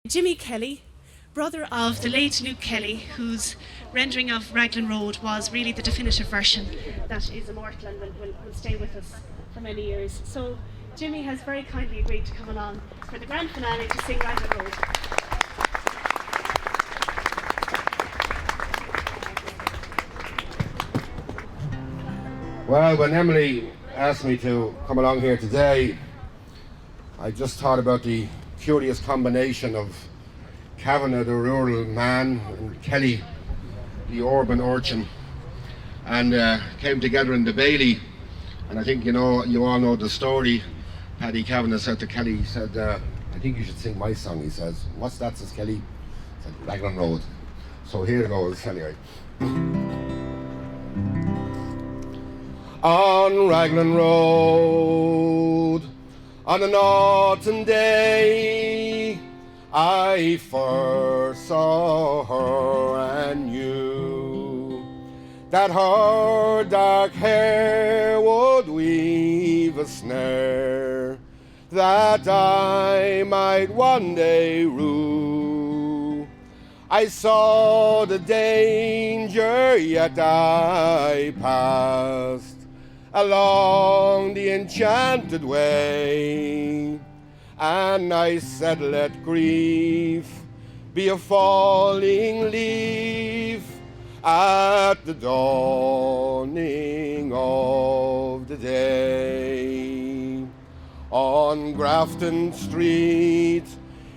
Jimmy Kelly, brother of the late Luke Kelly, whose rendering of Raglan Road was really the definitive version that is immortal and will stay with us for many years. So Jimmy has very kindly agreed to come along for the grand finale to sing Raglan Road. Well, when Emily asked me to come along here today, I just thought about the curious combination of Kavanagh, the rural man, and Kelly, the urban urchin, and came together in the Bailey. And I think you all know the story. Paddy Kavanagh said to Kelly, he said, I think you should sing my song, he says. What's that, says Kelly? He said, Raglan Road. So here it goes, anyway. On Raglan Road, on an autumn day, I first saw her and knew that her dark hair would weave a snare that I might one day rue. I saw the danger, yet I passed along the enchanted way, and I said, let grief be a falling leaf at the dawning of the day. On Grafton Street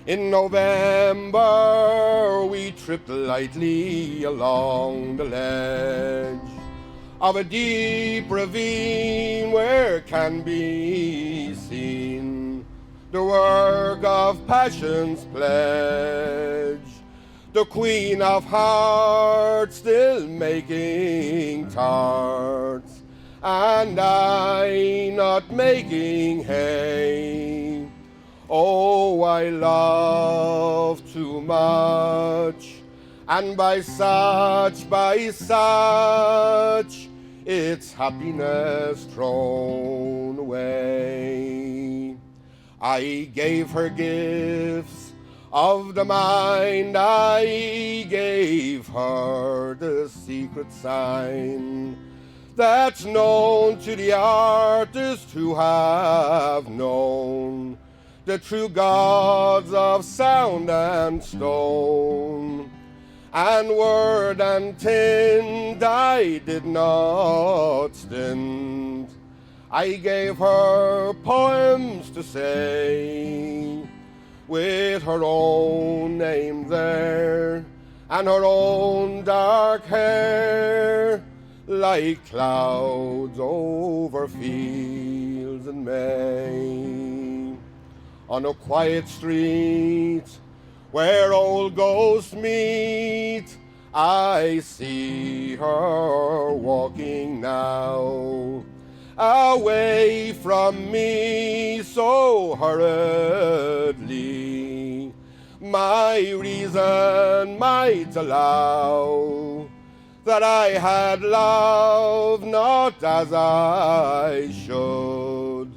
in November, we tripped lightly along the ledge of a deep ravine where can be seen the work of passion's pledge, the Queen of Hearts still making tarts, and I not making hay. Oh, I love too much, and by such, its happiness thrown away. I gave her gifts of the mind, I gave her the secret sign that's known to the artist who have known the true gods of sound and stone. And word and tint I did not stint. I gave her poems to say, with her own name there, and her own dark hair, like clouds over fields in May. On a quiet street where old ghosts meet, I see her walking now, away from me so hurriedly. My reason might allow that I had loved not as I should,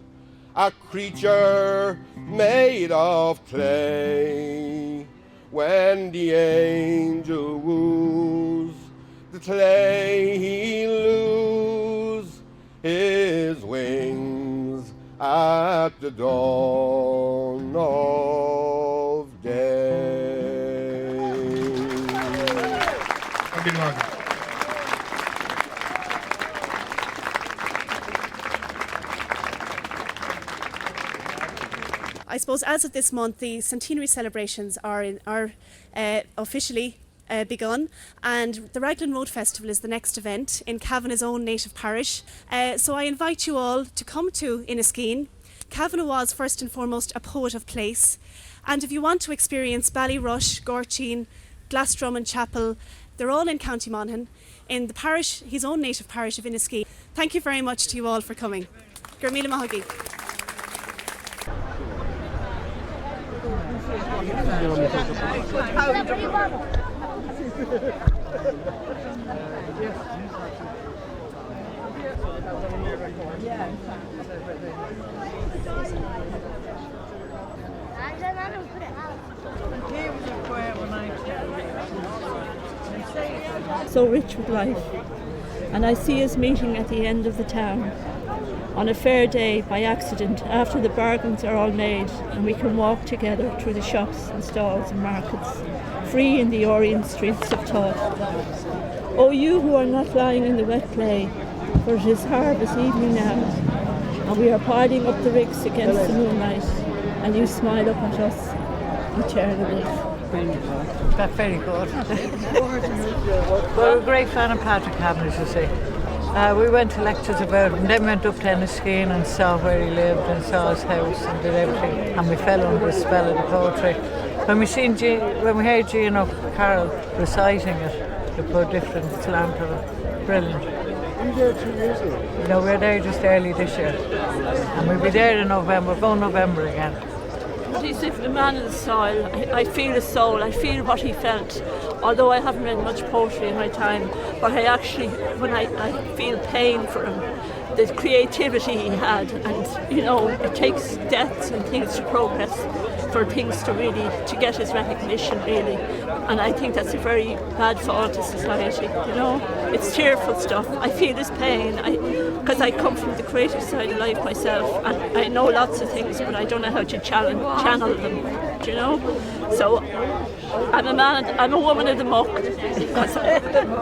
a creature made of clay. When the angel woos the clay, he lose his wings at the dawn of day. I suppose as of this month, the centenary celebrations are officially begun, and the Raglan Road Festival is the next event in Kavanagh's own native parish. So I invite you all to come to Inniskeen. Kavanagh was first and foremost a poet of place, and if you want to experience Ballyrush, Gorcheen, Glasdrumman Chapel, they're all in County Monaghan, in the parish, his own native parish of Inniskeen. Thank you very much to you all for coming. Gurmila Mahagi. Yeah. so rich with life. And I see us meeting at the end of the town on a fair day by accident after the bargains are all made and we can walk together through the shops and stalls and markets, free in the orient streets of thought. O you who are not lying in the wet clay, for it is harvest evening now, and we are piling up the ricks against the moonlight, and you smile up at us eternally. That's very good. We're a great fan of Patrick Kavanagh, as you say. We went to lectures about him, then went up to Enniskeane and saw where he lived and saw his house and did everything, and we fell under the spell of the poetry. When we heard Jean O'Carroll reciting it, they put a different slant on it. Brilliant. Were you there 2 years ago? No, we're there just early this year, and we'll be there in November. We're going November again. He's a man of the soil. I feel his soul. I feel what he felt. Although I haven't read much poetry in my time, but I actually, when I feel pain for him, the creativity he had, and you know, it takes deaths and things to progress for things to really, to get his recognition really. And I think that's a very bad fall to society, you know. It's tearful stuff. I feel his pain, because I come from the creative side of life myself, and I know lots of things, but I don't know how to channel them, you know. So I'm a woman of the muck.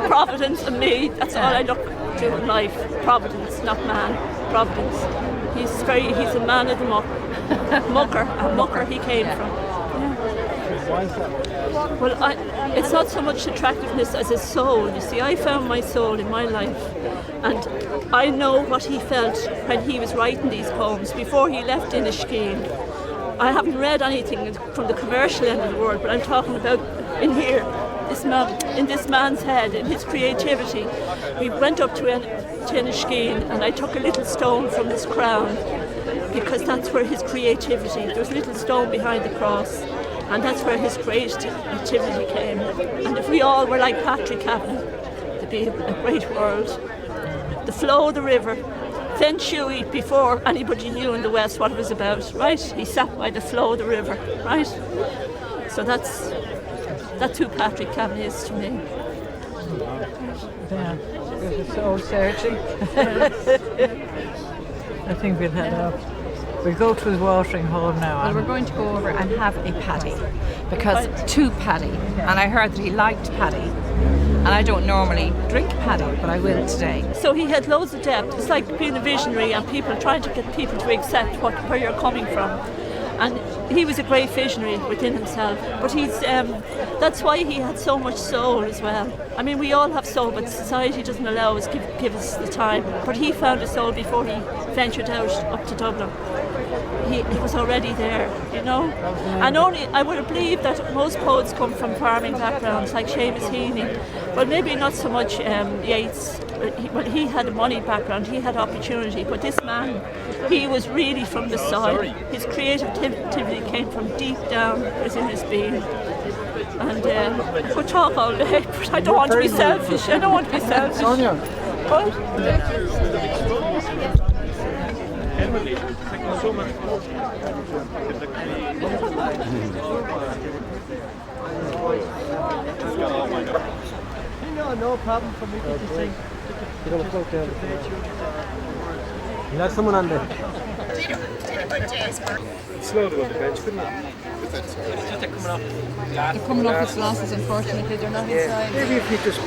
Providence and me, that's all I look to in life. Providence, not man. Providence. He's a man of the muck. Mucker he came from. Why is that? Well, it's not so much attractiveness as his soul. You see, I found my soul in my life, and I know what he felt when he was writing these poems before he left Enniskeane. I haven't read anything from the commercial end of the world, but I'm talking about in here, in this man's head, in his creativity. We went up to Enniskeane, and I took a little stone from his crown, because that's where his creativity, there was a little stone behind the cross, and that's where his creativity came. And if we all were like Patrick Kavanagh, it'd be a great world. The flow of the river, Feng Shui, before anybody knew in the West what it was about, right? He sat by the flow of the river, right? So that's who Patrick Kavanagh is to me. Yeah, it's soul searching. I think we'll head up. We'll go to the watering hole now. Well, we're going to go over and have a paddy, because to paddy, and I heard that he liked paddy, and I don't normally drink paddy, but I will today. So he had loads of depth. It's like being a visionary and people trying to get people to accept where you're coming from. And he was a great visionary within himself, but that's why he had so much soul as well. I mean, we all have soul, but society doesn't allow us, give us the time. But he found his soul before he ventured out up to Dublin. He was already there, you know. And I would believe that most poets come from farming backgrounds, like Seamus Heaney. Well, maybe not so much Yeats. He had a money background, he had opportunity, but this man, he was really from the soil. His creativity came from deep down within his being. And I could talk all day, but I don't want to be selfish. I don't want to be selfish. Sonia. What? No problem for me to sing. You're going to float down. You have someone on there. Slow to go to the bench, couldn't it? They're coming off its losses, unfortunately. They're not inside. Maybe if you just